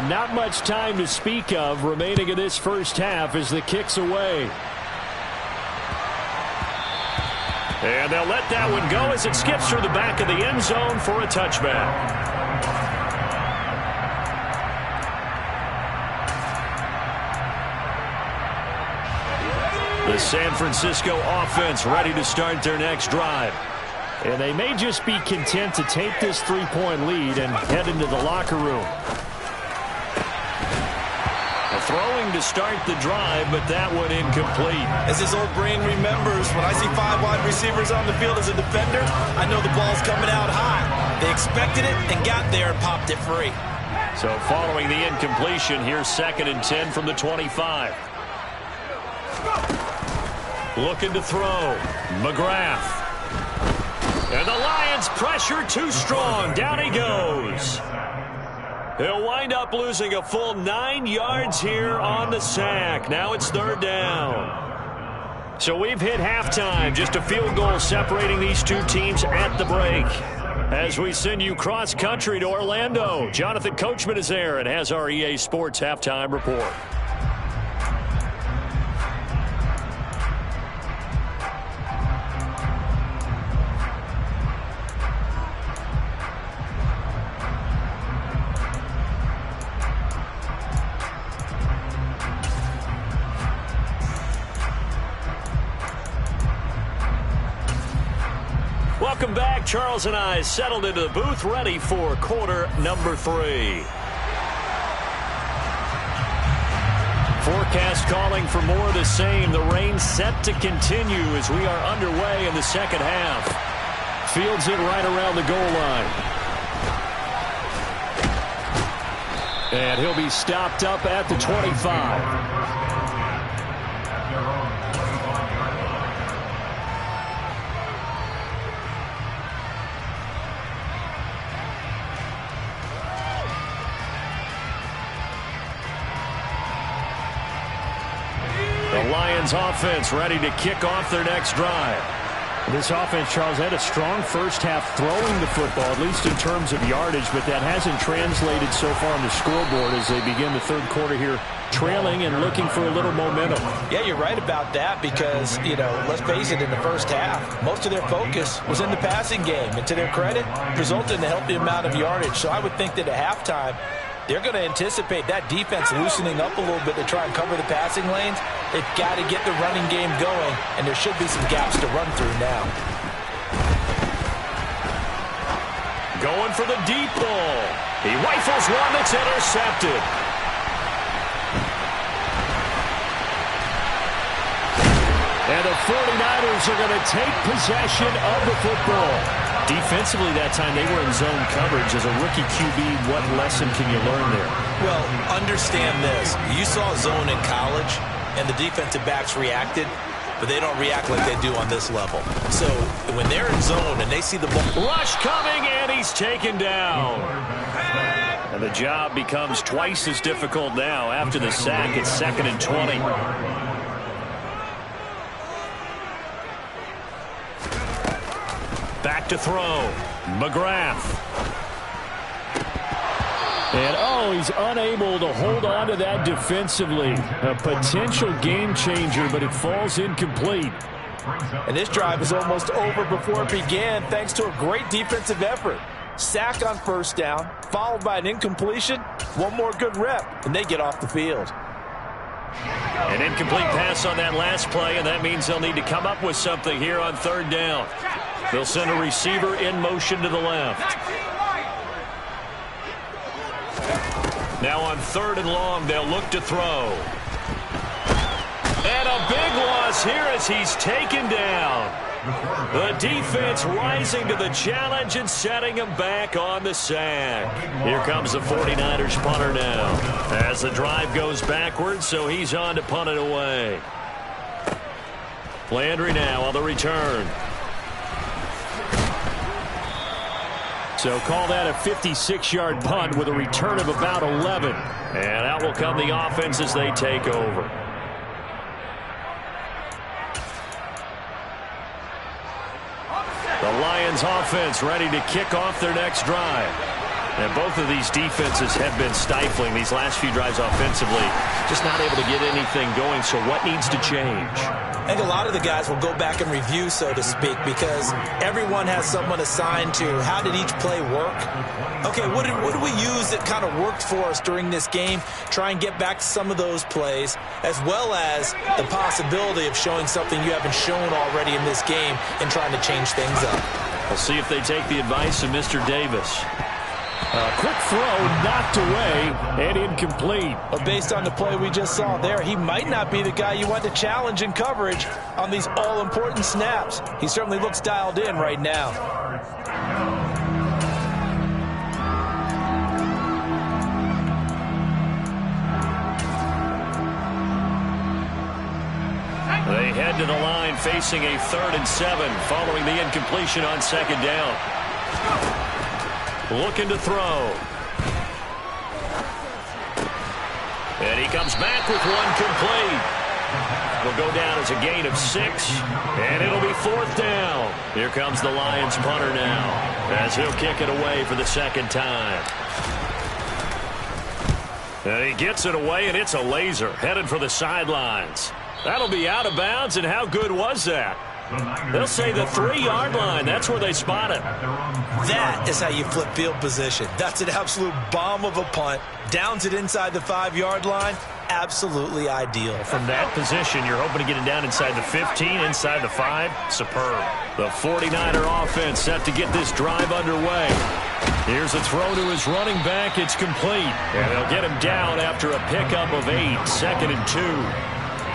not much time to speak of remaining in this first half as the kick's away. And they'll let that one go as it skips through the back of the end zone for a touchback. The San Francisco offense ready to start their next drive. And they may just be content to take this 3-point lead and head into the locker room. Throwing to start the drive, but that one incomplete. As his old brain remembers, when I see 5 wide receivers on the field as a defender, I know the ball's coming out high. They expected it and got there and popped it free. So following the incompletion, here's 2nd and 10 from the 25. Looking to throw. McGrath. And the Lions pressure too strong. Down he goes. He'll wind up losing a full 9 yards here on the sack. Now it's 3rd down. So we've hit halftime. Just a field goal separating these two teams at the break. As we send you cross-country to Orlando, Jonathan Coachman is there and has our EA Sports halftime report. Welcome back. Charles and I settled into the booth ready for quarter number 3. Forecast calling for more of the same. The rain set to continue as we are underway in the second half. Fields it right around the goal line. And he'll be stopped up at the 25. Lions offense ready to kick off their next drive. This offense, Charles, had a strong first half throwing the football, at least in terms of yardage, but that hasn't translated so far on the scoreboard as they begin the third quarter here, trailing and looking for a little momentum. Yeah, you're right about that because, let's face it, in the first half, most of their focus was in the passing game. And to their credit, resulted in a healthy amount of yardage. So I would think that at halftime, they're going to anticipate that defense loosening up a little bit to try and cover the passing lanes. They've got to get the running game going, and there should be some gaps to run through now. Going for the deep ball. He rifles one that's intercepted. And the 49ers are going to take possession of the football. Defensively that time, they were in zone coverage. As a rookie QB, what lesson can you learn there? Well, understand this. You saw zone in college, and the defensive backs reacted, but they don't react like they do on this level. So when they're in zone and they see the ball. Rush coming, and he's taken down. And the job becomes twice as difficult now. After the sack, it's 2nd and 20. Back to throw. McGrath. And, he's unable to hold on to that defensively. A potential game changer, but it falls incomplete. And this drive is almost over before it began thanks to a great defensive effort. Sack on first down, followed by an incompletion. One more good rep, and they get off the field. An incomplete pass on that last play, and that means they'll need to come up with something here on 3rd down. They'll send a receiver in motion to the left. Now on 3rd and long, they'll look to throw. And a big loss here as he's taken down. The defense rising to the challenge and setting him back on the sack. Here comes the 49ers punter now. As the drive goes backwards, so he's on to punt it away. Landry now on the return. So call that a 56-yard punt with a return of about 11. And out will come the offense as they take over. The Lions offense ready to kick off their next drive. And both of these defenses have been stifling these last few drives offensively. Just not able to get anything going, so what needs to change? I think a lot of the guys will go back and review, so to speak, because everyone has someone assigned to how did each play work. Okay, what did we use that kind of worked for us during this game? Try and get back to some of those plays, as well as the possibility of showing something you haven't shown already in this game and trying to change things up. We'll see if they take the advice of Mr. Davis. A quick throw knocked away and incomplete. But based on the play we just saw there, he might not be the guy you want to challenge in coverage on these all-important snaps. He certainly looks dialed in right now. They head to the line facing a 3rd and 7 following the incompletion on 2nd down. Looking to throw. And he comes back with one complete. Will go down as a gain of 6, and it'll be 4th down. Here comes the Lions punter now, as he'll kick it away for the 2nd time. And he gets it away, and it's a laser headed for the sidelines. That'll be out of bounds, and how good was that? They'll say the 3-yard line. That's where they spot it. That is how you flip field position. That's an absolute bomb of a punt. Downs it inside the 5-yard line. Absolutely ideal. From that position, you're hoping to get it down inside the 15, inside the 5. Superb. The 49er offense set to get this drive underway. Here's a throw to his running back. It's complete. And they'll get him down after a pickup of 8. 2nd and 2.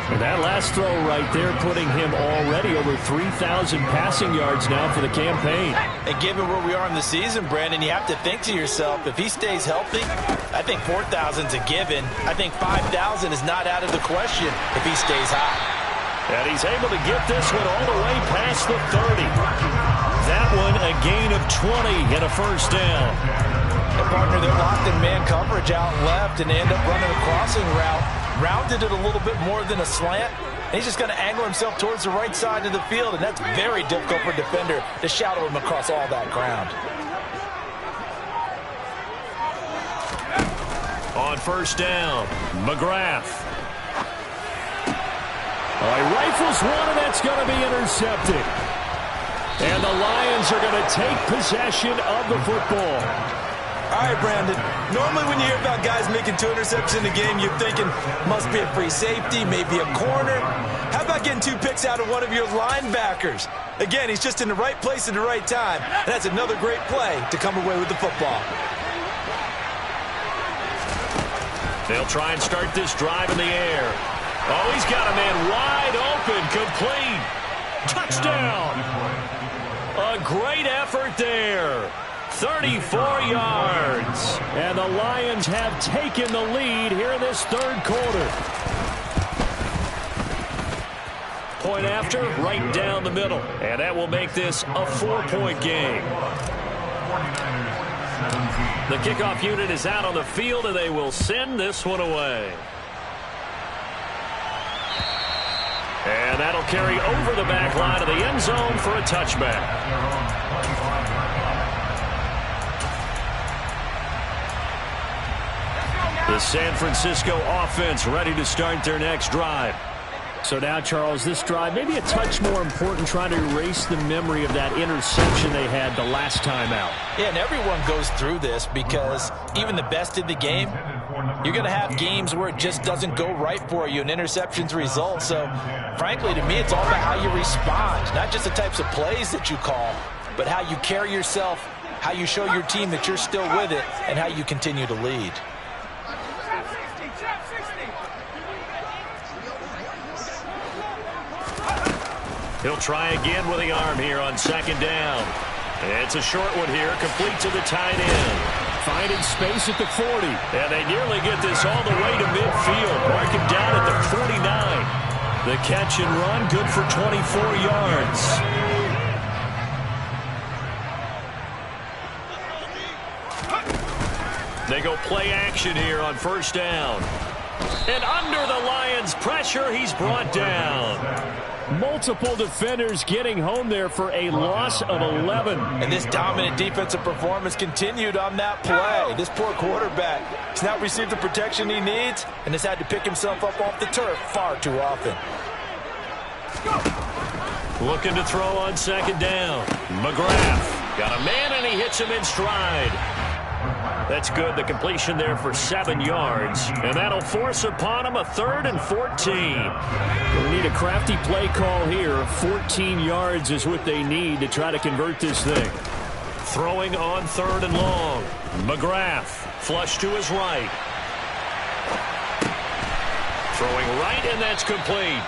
And that last throw right there putting him already over 3,000 passing yards now for the campaign. And given where we are in the season, Brandon, you have to think to yourself, if he stays healthy, I think 4,000's a given. I think 5,000 is not out of the question if he stays hot. And he's able to get this one all the way past the 30. That one a gain of 20 and a 1st down. And partner, they're locked in man coverage out left, and they end up running a crossing route. Rounded it a little bit more than a slant. And he's just going to angle himself towards the right side of the field, and that's very difficult for a defender to shadow him across all that ground. On 1st down, McGrath. He rifles one, and that's going to be intercepted. And the Lions are going to take possession of the football. All right, Brandon, normally when you hear about guys making 2 interceptions in a game, you're thinking must be a free safety, maybe a corner. How about getting 2 picks out of one of your linebackers? Again, he's just in the right place at the right time. And that's another great play to come away with the football. They'll try and start this drive in the air. Oh, he's got a man wide open, complete. Touchdown. A great effort there. 34 yards. And the Lions have taken the lead here in this 3rd quarter. Point after, right down the middle. And that will make this a 4-point game. The kickoff unit is out on the field, and they will send this one away. And that'll carry over the back line of the end zone for a touchback. The San Francisco offense ready to start their next drive. So now, Charles, this drive maybe a touch more important, trying to erase the memory of that interception they had the last time out. Yeah, and everyone goes through this because even the best in the game, you're going to have games where it just doesn't go right for you, and interceptions result. So, frankly, to me, it's all about how you respond, not just the types of plays that you call, but how you carry yourself, how you show your team that you're still with it, and how you continue to lead. He'll try again with the arm here on 2nd down. It's a short one here, complete to the tight end. Finding space at the 40. And they nearly get this all the way to midfield. Mark him down at the 49. The catch and run, good for 24 yards. They go play action here on 1st down. And under the Lions' pressure, he's brought down. Multiple defenders getting home there for a loss of 11. And this dominant defensive performance continued on that play. This poor quarterback has not received the protection he needs and has had to pick himself up off the turf far too often. Looking to throw on second down. McGrath got a man, and he hits him in stride. That's good. The completion there for 7 yards. And that'll force upon him a 3rd and 14. They need a crafty play call here. 14 yards is what they need to try to convert this thing. Throwing on 3rd and long. McGrath flush to his right. Throwing right, and that's complete.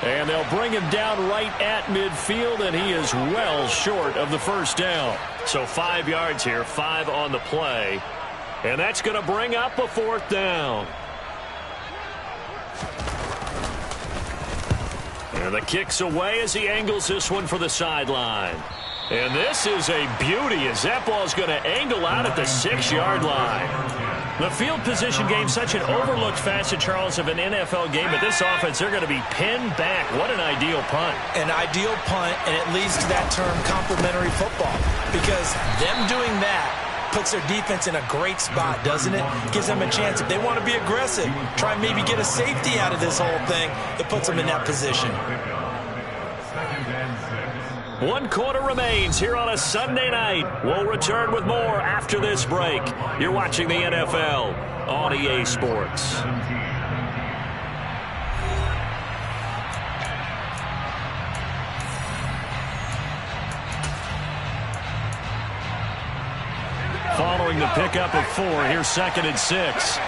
And they'll bring him down right at midfield, and he is well short of the first down. So 5 yards here, 5 on the play. And that's going to bring up a 4th down. And the kick's away as he angles this one for the sideline. And this is a beauty as that ball's going to angle out at the 6-yard line. The field position game, such an overlooked facet, Charles, of an NFL game. But this offense, they're going to be pinned back. What an ideal punt. An ideal punt, and it leads to that term complementary football. Because them doing that puts their defense in a great spot, doesn't it? Gives them a chance. If they want to be aggressive, try and maybe get a safety out of this whole thing, it puts them in that position. 1 quarter remains here on a Sunday night. We'll return with more after this break. You're watching the NFL on EA Sports. Following the pickup of 4, here's 2nd and 6.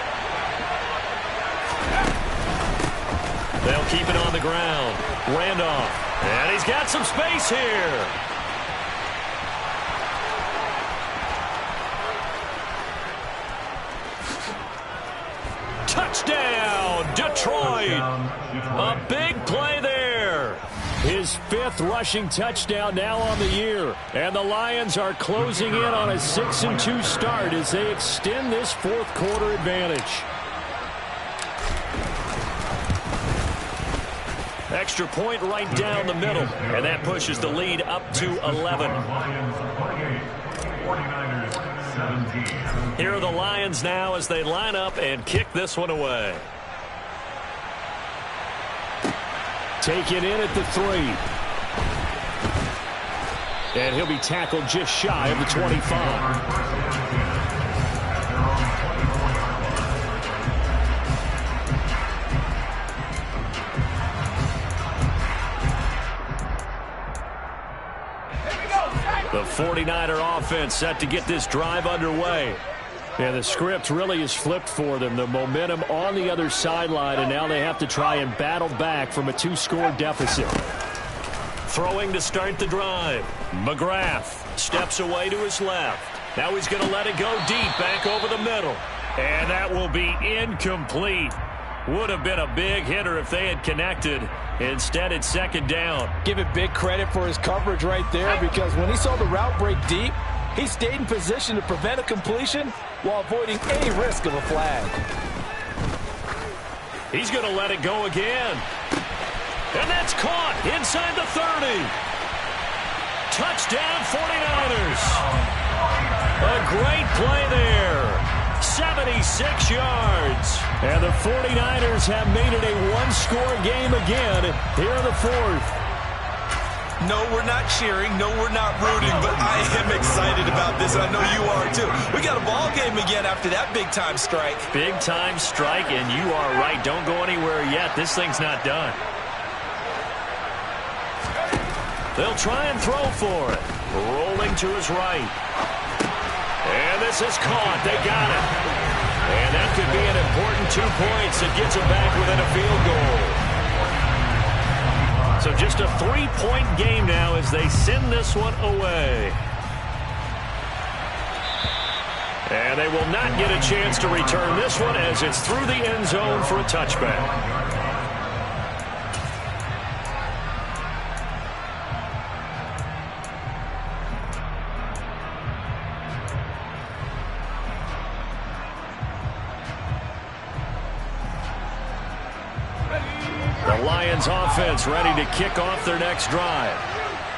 They'll keep it on the ground. Randolph. And he's got some space here. Touchdown, Detroit. A big play there. His 5th rushing touchdown now on the year. And the Lions are closing in on a 6-2 start as they extend this 4th quarter advantage. Extra point right down the middle, and that pushes the lead up to 11. Here are the Lions now as they line up and kick this one away. Taken in at the 3. And he'll be tackled just shy of the 25. The 49er offense set to get this drive underway. Yeah, the script really is flipped for them. The momentum on the other sideline, and now they have to try and battle back from a 2-score deficit. Throwing to start the drive. McGrath steps away to his left. Now he's going to let it go deep back over the middle. And that will be incomplete. Would have been a big hitter if they had connected. Instead, it's 2nd down. Give it big credit for his coverage right there, because when he saw the route break deep, he stayed in position to prevent a completion while avoiding any risk of a flag. He's going to let it go again. And that's caught inside the 30. Touchdown 49ers. A great play there. 76 yards. And the 49ers have made it a 1-score game again here in the 4th. No, we're not cheering. No, we're not rooting. But I am excited about this, and I know you are too. We got a ball game again after that big-time strike. Big-time strike, and you are right. Don't go anywhere yet. This thing's not done. They'll try and throw for it. Rolling to his right. And this is caught. They got it. And that could be an important 2 points that gets them back within a field goal. So just a 3-point game now as they send this one away. And they will not get a chance to return this one as it's through the end zone for a touchback. The Lions offense ready to kick off their next drive.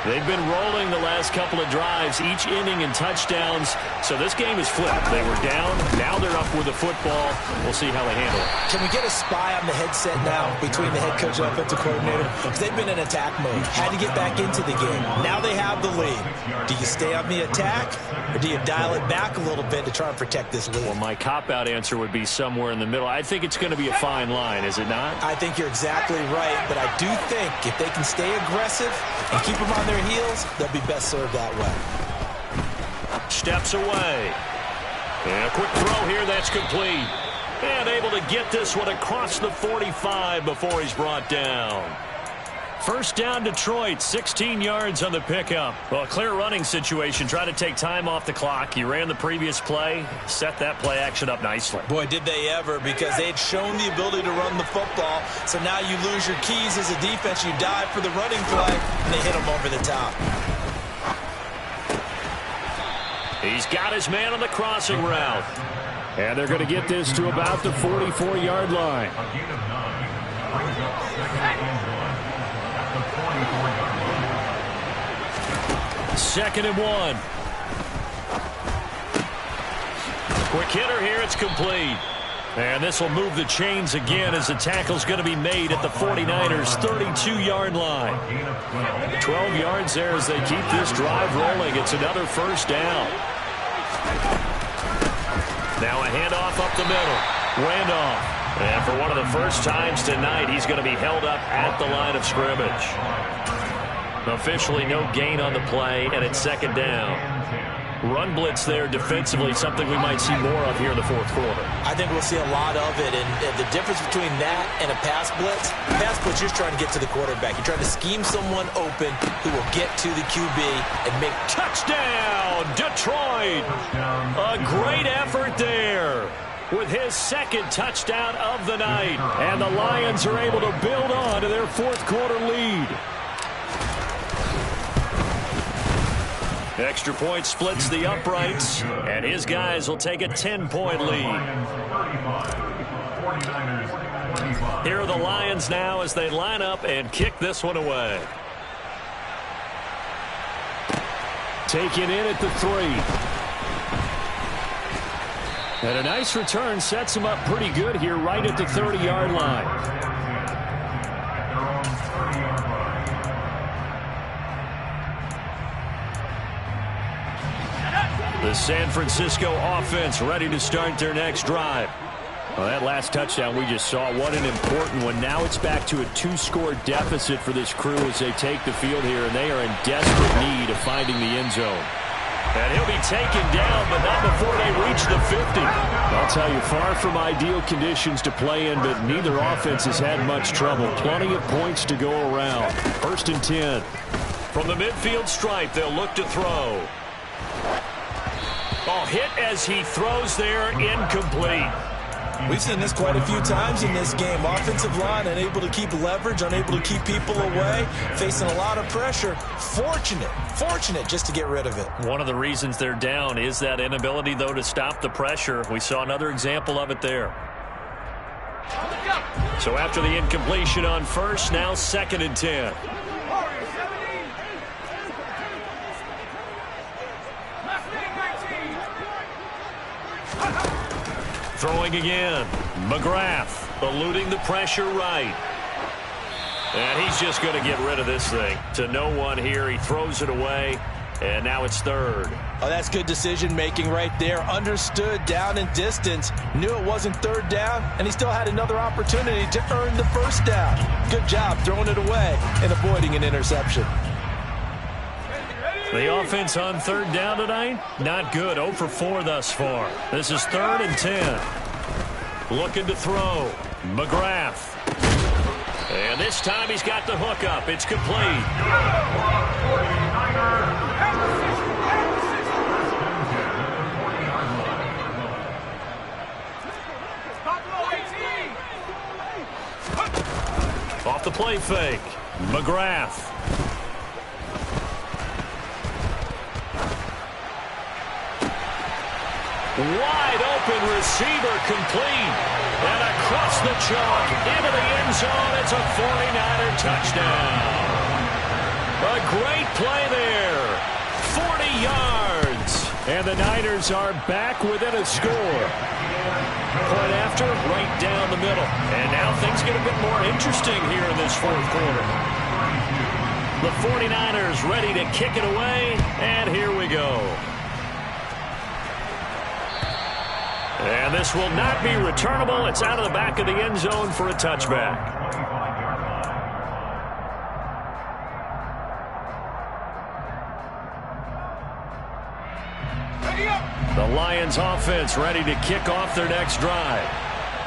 They've been rolling the last couple of drives, each inning in touchdowns. So this game is flipped. They were down. Now they're up with the football. We'll see how they handle it. Can we get a spy on the headset now between the head coach and offensive coordinator? Because they've been in attack mode. Had to get back into the game. Now they have the lead. Do you stay on the attack, or do you dial it back a little bit to try and protect this lead? Well, my cop-out answer would be somewhere in the middle. I think it's going to be a fine line, is it not? I think you're exactly right, but I do think if they can stay aggressive and keep them on their heels, they'll be best served that way. Steps away. And a quick throw here that's complete. And able to get this one across the 45 before he's brought down. First down, Detroit, 16 yards on the pickup. Well, a clear running situation. Try to take time off the clock. You ran the previous play, set that play action up nicely. Boy, did they ever, because they had shown the ability to run the football. So now you lose your keys as a defense. You dive for the running play, and they hit them over the top. He's got his man on the crossing route. And they're going to get this to about the 44-yard line. Second and 1. Quick hitter here. It's complete. And this will move the chains again as the tackle's going to be made at the 49ers' 32-yard line. 12 yards there as they keep this drive rolling. It's another first down. Now a handoff up the middle. Randolph. And for one of the first times tonight, he's going to be held up at the line of scrimmage. Officially no gain on the play, and it's second down. Run blitz there defensively, something we might see more of here in the fourth quarter. I think we'll see a lot of it, and the difference between that and a pass blitz, you're just trying to get to the quarterback. You're trying to scheme someone open who will get to the QB and make touchdown, Detroit. A great effort there with his second touchdown of the night. And the Lions are able to build on to their fourth quarter lead. Extra point splits the uprights, and his guys will take a 10-point lead. Here are the Lions now as they line up and kick this one away. Taken in at the 3. And a nice return sets him up pretty good here right at the 30-yard line. The San Francisco offense ready to start their next drive. Well, that last touchdown we just saw, what an important one. Now it's back to a 2-score deficit for this crew as they take the field here, and they are in desperate need of finding the end zone. And he'll be taken down, but not before they reach the 50. I'll tell you, far from ideal conditions to play in, but neither offense has had much trouble. Plenty of points to go around. First and 10. From the midfield stripe, they'll look to throw. Oh, hit as he throws there, incomplete. We've seen this quite a few times in this game. Offensive line unable to keep leverage, unable to keep people away, facing a lot of pressure. Fortunate just to get rid of it. One of the reasons they're down is that inability, though, to stop the pressure. We saw another example of it there. So after the incompletion on first, now second and 10. Throwing again. McGrath eluding the pressure right. And he's just going to get rid of this thing. To no one here. He throws it away. And now it's third. Oh, that's good decision-making right there. Understood down and distance. Knew it wasn't third down. And he still had another opportunity to earn the first down. Good job throwing it away and avoiding an interception. The offense on third down tonight, not good. 0 for 4 thus far. This is third and 10. Looking to throw. McGrath. And this time he's got the hook up. It's complete. Off the play fake. McGrath. Wide open receiver complete. And across the chalk into the end zone. It's a 49er touchdown. A great play there. 40 yards. And the Niners are back within a score. Point after, right down the middle. And now things get a bit more interesting here in this fourth quarter. The 49ers ready to kick it away, and here we go. And this will not be returnable. It's out of the back of the end zone for a touchback. The Lions offense ready to kick off their next drive.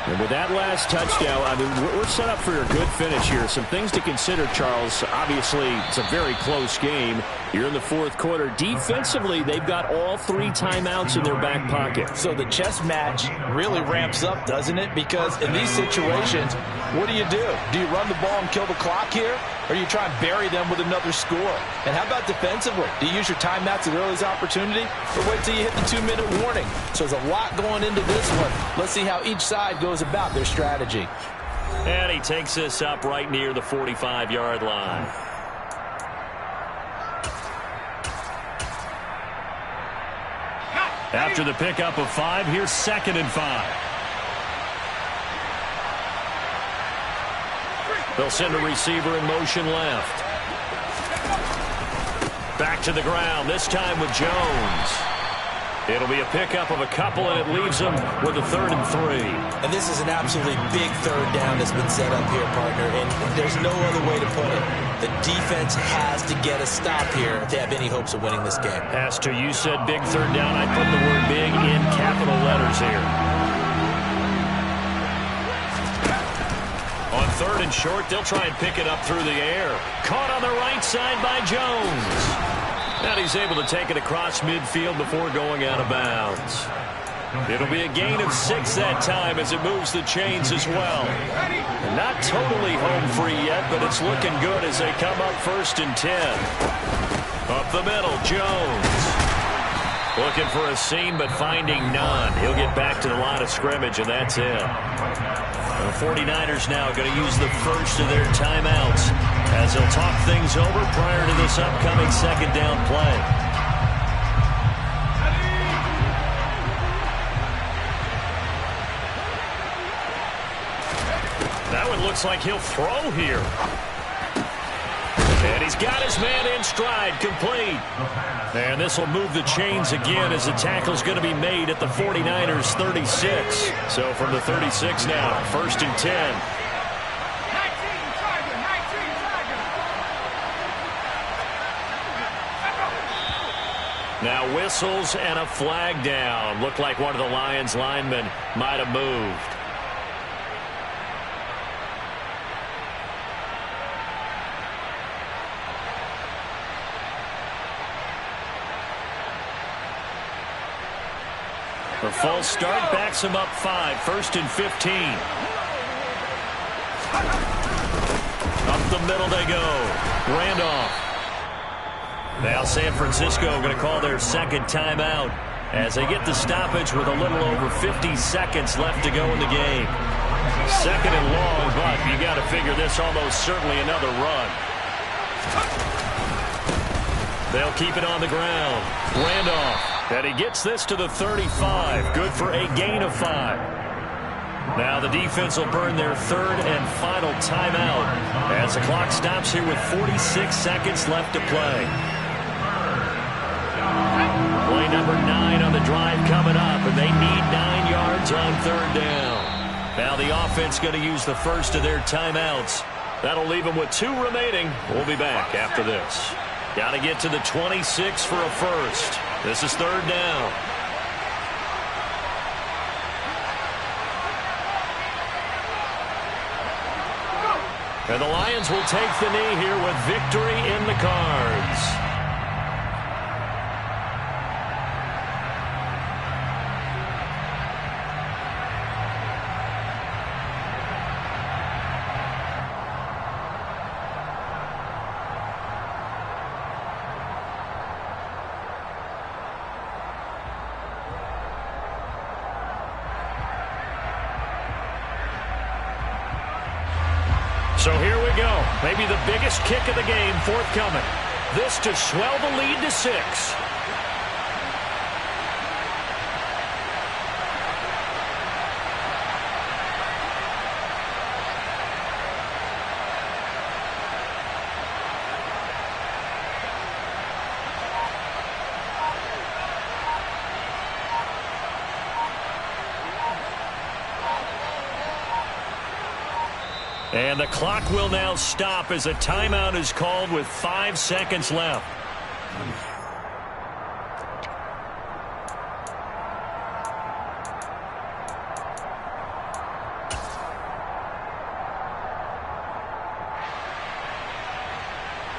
And with that last touchdown, I mean, we're set up for a good finish here. Some things to consider, Charles. Obviously, it's a very close game. You're in the fourth quarter. Defensively, they've got all 3 timeouts in their back pocket. So the chess match really ramps up, doesn't it? Because in these situations, what do? Do you run the ball and kill the clock here? Or you try and bury them with another score? And how about defensively? Do you use your timeouts at earliest opportunity? Or wait till you hit the 2-minute warning? So there's a lot going into this one. Let's see how each side goes about their strategy. And he takes this up right near the 45-yard line. After the pickup of 5, here's 2nd and 5. They'll send a receiver in motion left. Back to the ground, this time with Jones. It'll be a pickup of a couple, and it leaves them with a 3rd and 3. And this is an absolutely big 3rd down that's been set up here, partner. And there's no other way to put it. The defense has to get a stop here if they have any hopes of winning this game. Pastor, you said big 3rd down. I put the word big in capital letters here. On 3rd and short, they'll try and pick it up through the air. Caught on the right side by Jones. And he's able to take it across midfield before going out of bounds. It'll be a gain of 6 that time as it moves the chains as well. Not totally home free yet, but it's looking good as they come up 1st and 10. Up the middle, Jones. Looking for a seam, but finding none. He'll get back to the line of scrimmage, and that's it. The 49ers now going to use the first of their timeouts as they'll talk things over prior to this upcoming 2nd down play. That one looks like he'll throw here. And he's got his man in stride, complete. And this will move the chains again as the tackle's going to be made at the 49ers 36. So from the 36 now, 1st and 10. Now whistles and a flag down. Looked like one of the Lions linemen might have moved. The false start backs him up 5, 1st and 15. Up the middle they go. Randolph. Now San Francisco going to call their 2nd timeout as they get the stoppage with a little over 50 seconds left to go in the game. 2nd and long, but you got to figure this almost certainly another run. They'll keep it on the ground. Randolph. And he gets this to the 35. Good for a gain of 5. Now the defense will burn their 3rd and final timeout as the clock stops here with 46 seconds left to play. Play number 9 on the drive coming up, and they need 9 yards on 3rd down. Now the offense going to use the first of their timeouts. That'll leave them with 2 remaining. We'll be back after this. Got to get to the 26 for a first. This is 3rd down. And the Lions will take the knee here with victory in the cards. So here we go. Maybe the biggest kick of the game forthcoming. This to swell the lead to 6. And the clock will now stop as a timeout is called with 5 seconds left.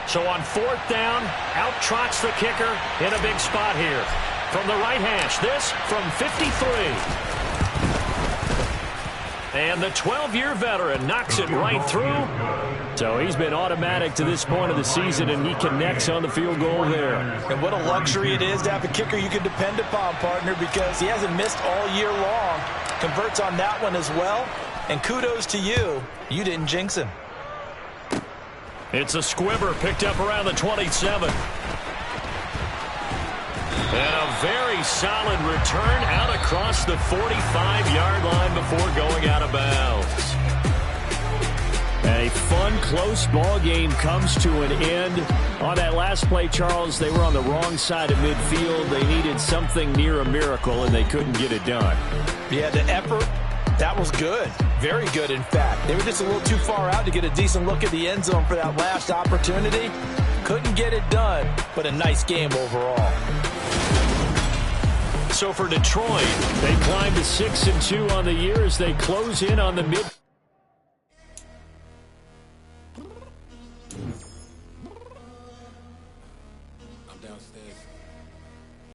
So on 4th down, out trots the kicker in a big spot here. From the right hash, this from 53. And the 12-year veteran knocks it right through. So he's been automatic to this point of the season, and he connects on the field goal there. And what a luxury it is to have a kicker you can depend upon, partner, because he hasn't missed all year long. Converts on that one as well. And kudos to you. You didn't jinx him. It's a squibber picked up around the 27. And a very solid return out across the 45-yard line before going out of bounds. A fun, close ball game comes to an end. On that last play, Charles, they were on the wrong side of midfield. They needed something near a miracle, and they couldn't get it done. Yeah, the effort, that was good. Very good, in fact. They were just a little too far out to get a decent look at the end zone for that last opportunity. Couldn't get it done, but a nice game overall. So for Detroit, they climb to 6-2 on the year as they close in on the mid.